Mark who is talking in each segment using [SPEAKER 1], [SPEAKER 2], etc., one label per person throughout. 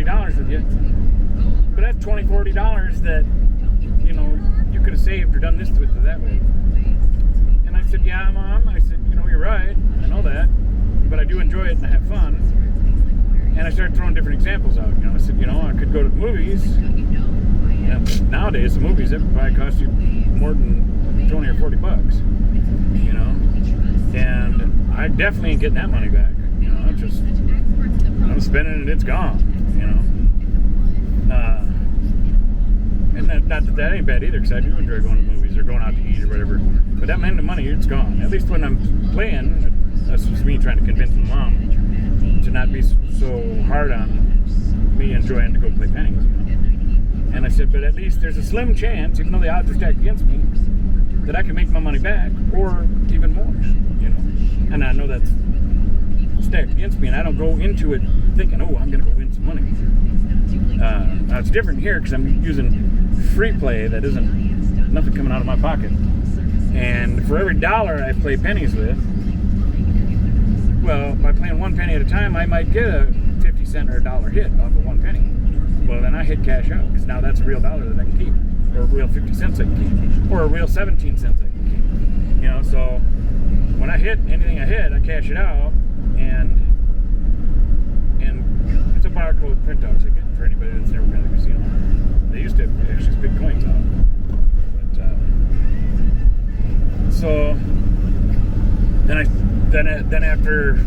[SPEAKER 1] $40 with you. But that's $20-$40 that, you know, you could have saved or done this with it that way. And I said, yeah, Mom. I said, you know, you're right. I know that. But I do enjoy it and I have fun. And I started throwing different examples out. You know, I said, you know, I could go to the movies. And nowadays, the movies, that would probably cost you more than 20 or 40 bucks. You know? And I definitely ain't getting that money back. You know, I'm spending it, it's gone. You know? And not that ain't bad either, because I do enjoy going to movies or going out to eat or whatever. But that meant the money, it's gone. At least when I'm playing, that's just me trying to convince my mom to not be so hard on me enjoying to go play pennies. You know? And I said, but at least there's a slim chance, even though the odds are stacked against me, that I can make my money back, or even more. You know, and I know that's stacked against me, and I don't go into it thinking, oh, I'm going to go win some money. Now it's different here because I'm using free play that isn't nothing coming out of my pocket. And for every dollar I play pennies with, well, by playing 1 penny at a time, I might get a 50 cent or $1 hit off of 1 penny. Well, then I hit cash out, because now that's a real dollar that I can keep, or a real 50 cents I can keep, or a real 17 cents I can keep. You know, so when I hit anything I hit, I cash it out, and it's a barcode printout ticket for anybody that's never been to the casino. They used to actually spit coins out. But so then after,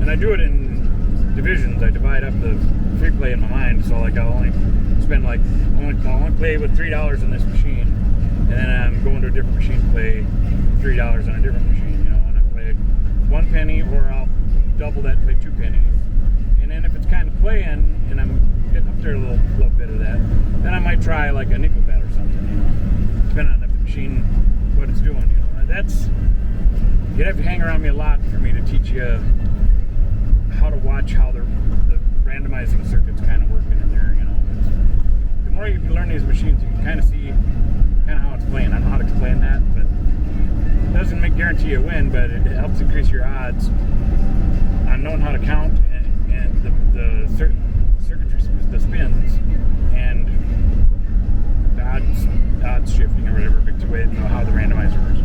[SPEAKER 1] and I do it in divisions. I divide up the free play in my mind. So like I'll only spend I'll only play with $3 in this machine, and then I'm going to a different machine to play $3 on a different machine. You know, and I play 1 penny, or I'll double that and play 2 pennies. And then if it's kind of playing and I'm getting up there a little bit of that, then I might try like a nickel bet or something, you know, depending on if the machine, what it's doing, you know. You'd have to hang around me a lot for me to teach you how to watch how the randomizing circuit's kind of working in there, you know. The more you learn these machines, you can kind of see kind of how it's playing. I don't know how to explain that, but it doesn't guarantee you a win, but it helps increase your odds on knowing how to count and the circuitry, the spins, and the odds shifting or whatever, big way to know how the randomizer works.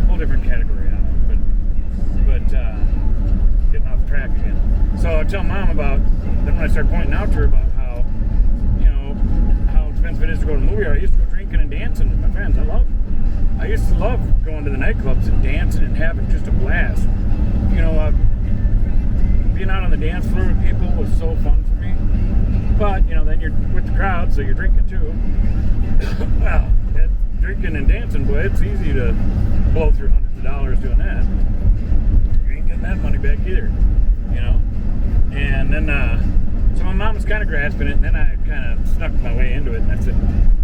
[SPEAKER 1] Whole different category on it, but getting off track again. So I tell Mom about, then when I start pointing out to her about how, you know, how expensive it is to go to a movie, or I used to go drinking and dancing with my friends. I used to love going to the nightclubs and dancing and having just a blast. You know, being out on the dance floor with people was so fun for me. But, you know, then you're with the crowd, so you're drinking too. Well, drinking and dancing, boy, it's easy to blow through hundreds of dollars doing that. You ain't getting that money back either, you know. And then, so my mom was kind of grasping it, and then I kind of snuck my way into it, and I said,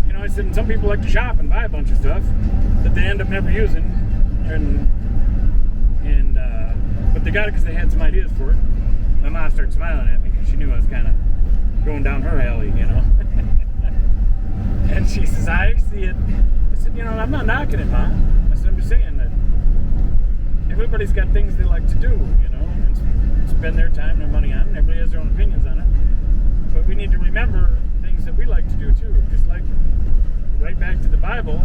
[SPEAKER 1] you know, and some people like to shop and buy a bunch of stuff that they end up never using, but they got it because they had some ideas for it. My mom started smiling at me because she knew I was kind of going down her alley, you know. And she says, I see it. I said, you know, I'm not knocking it, Mom. I said, I'm just saying that everybody's got things they like to do, you know, and spend their time, their money on, and everybody has their own opinions on it. But we need to remember things that we like to do too. Just like right back to the Bible,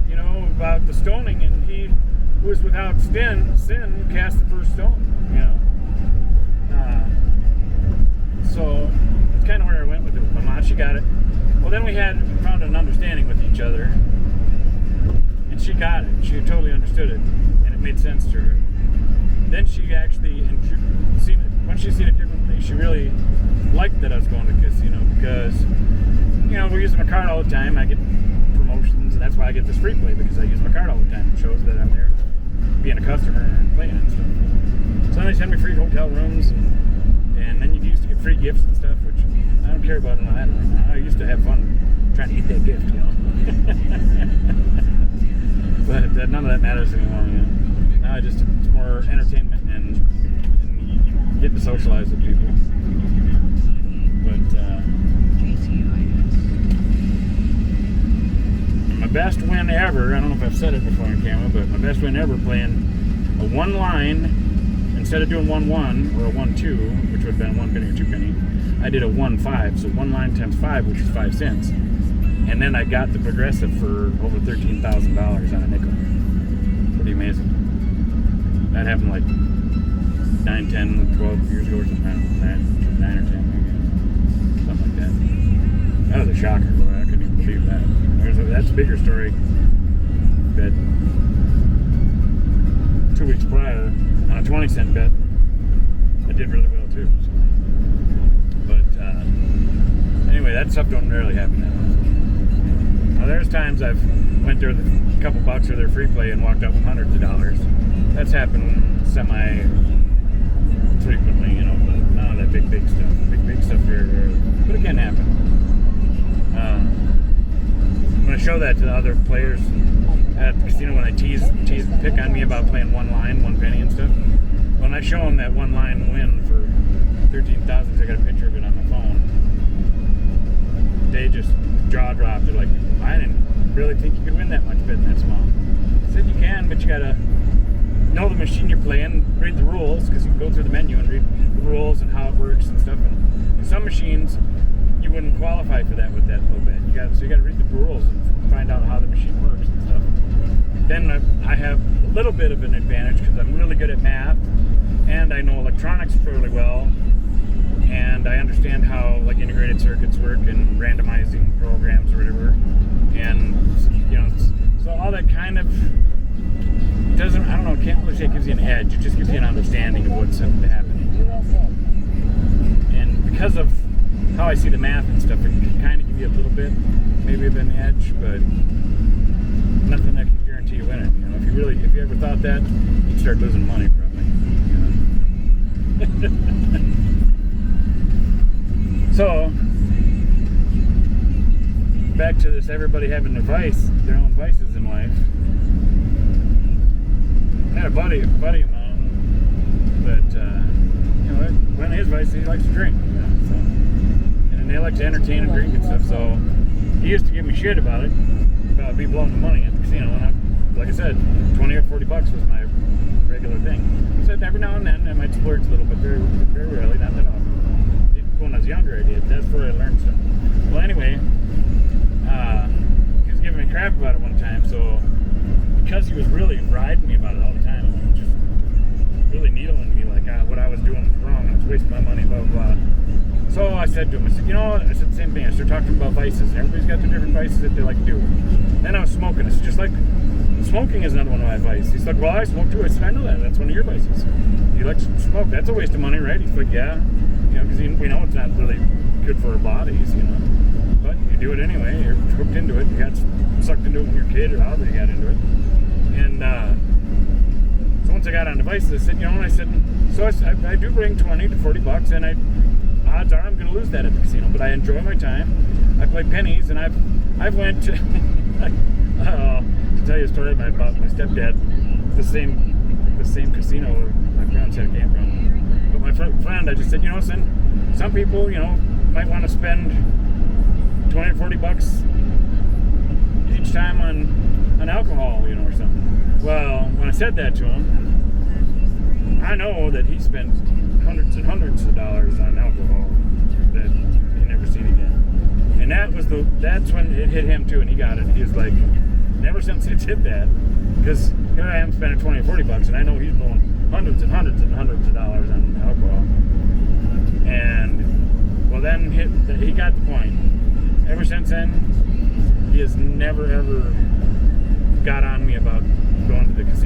[SPEAKER 1] you know, about the stoning, and he who was without sin cast the first stone, you know. So that's kind of where I went with it with my mom. She got it. Well, then we found an understanding with each other, and she got it. She totally understood it, and it made sense to her. Then she actually once she seen it differently, she really liked that I was going to the casino, because, you know, we're using my card all the time. I get promotions, and that's why I get this free play, because I use my card all the time. It shows that I'm there being a customer and playing and stuff. So then they send me free hotel rooms, and then you used to get free gifts and stuff, which I don't care about all that right now. I used to have fun trying to get that gift, you know. But none of that matters anymore, you know. Now it's more entertainment and you get to socialize with people. But my best win ever, I don't know if I've said it before on camera, but my best win ever playing a one line instead of doing 1-1 or a 1-2, which would have been 1 penny or 2 penny, I did a 1-5. So one line times 5, which is 5 cents. And then I got the progressive for over $13,000 on a nickel. Pretty amazing. That happened like 9, 10, 12 years ago or something. I don't know, 9 or 10 maybe. Something like that. That was a shocker, boy. I couldn't even believe that. That's a bigger story. Bet 2 weeks prior on a 20-cent bet, I did really well too. So. But anyway, that stuff don't rarely happen that often. Now, there's times I've went there with a couple bucks or their free play and walked out with hundreds of dollars. That's happened semi-frequently, you know, but none of that big stuff. Big stuff here, but it can happen. When I show that to the other players at the casino, when I pick on me about playing one line, 1 penny and stuff, when I show them that 1 line win for 13,000, I got a picture of it on my phone, they just jaw dropped. They're like, I didn't really think you could win that much betting that small. I said, you can, but you gotta know the machine you're playing, read the rules, because you can go through the menu and read the rules and how it works and stuff. And some machines, you wouldn't qualify for that with that low bet. So you got to read the rules and find out how the machine works and stuff. Then I have a little bit of an advantage because I'm really good at math and I know electronics fairly well, and I understand how like integrated circuits work and randomizing programs or whatever. And you know, so all that kind of doesn't, I don't know, can't really say it gives you an edge. It just gives you an understanding of what's happening. And because of how I see the math and stuff, it can kind of give you a little bit, maybe of an edge, but nothing that can guarantee you winning. You know, if you ever thought that, you'd start losing money probably. You know? So, back to this, everybody having their own vices in life. I had a buddy of mine that, you know, one of his vices, he likes to drink. You know, so. And they like to entertain and drink and stuff, so he used to give me shit about it, about me blowing the money at the casino. And like I said, 20 or 40 bucks was my regular thing. He said every now and then I might splurge a little bit, very, very rarely, not that often. When I was younger, I did. That's where I learned stuff. Well, anyway, he was giving me crap about it one time, so because he was really riding me about it all the time, just really needling me like what I was doing was wrong, I was wasting my money, blah, blah, blah. So I said to him, you know, I said the same thing. I started talking about vices. Everybody's got their different vices that they like to do. Then I was smoking. It's just like, smoking is another one of my vices. He's like, well, I smoke too. I said, I know that. That's one of your vices. You like to smoke. That's a waste of money, right? He's like, yeah. You know, because we know it's not really good for our bodies, you know. But you do it anyway. You're hooked into it. You got sucked into it when you were a kid or however you got into it. And so once I got on the vices, I said, you know, and I said, so I do bring 20 to 40 bucks, and odds are I'm going to lose that at the casino, but I enjoy my time. I play pennies, and I've went to, to tell you a story about my stepdad, the same casino where my parents had a campground. But my friend, I just said, you know, some people, you know, might want to spend 20 or 40 bucks each time on alcohol, you know, or something. Well, when I said that to him, I know that he spent hundreds and hundreds of dollars on alcohol that he never seen again. And that's when it hit him too, and he got it. He was like, never since it did that, because here I am spending 20 or 40 bucks, and I know he's blowing hundreds and hundreds and hundreds of dollars on alcohol. And well, then he got the point. Ever since then, he has never ever got on me about going to the casino.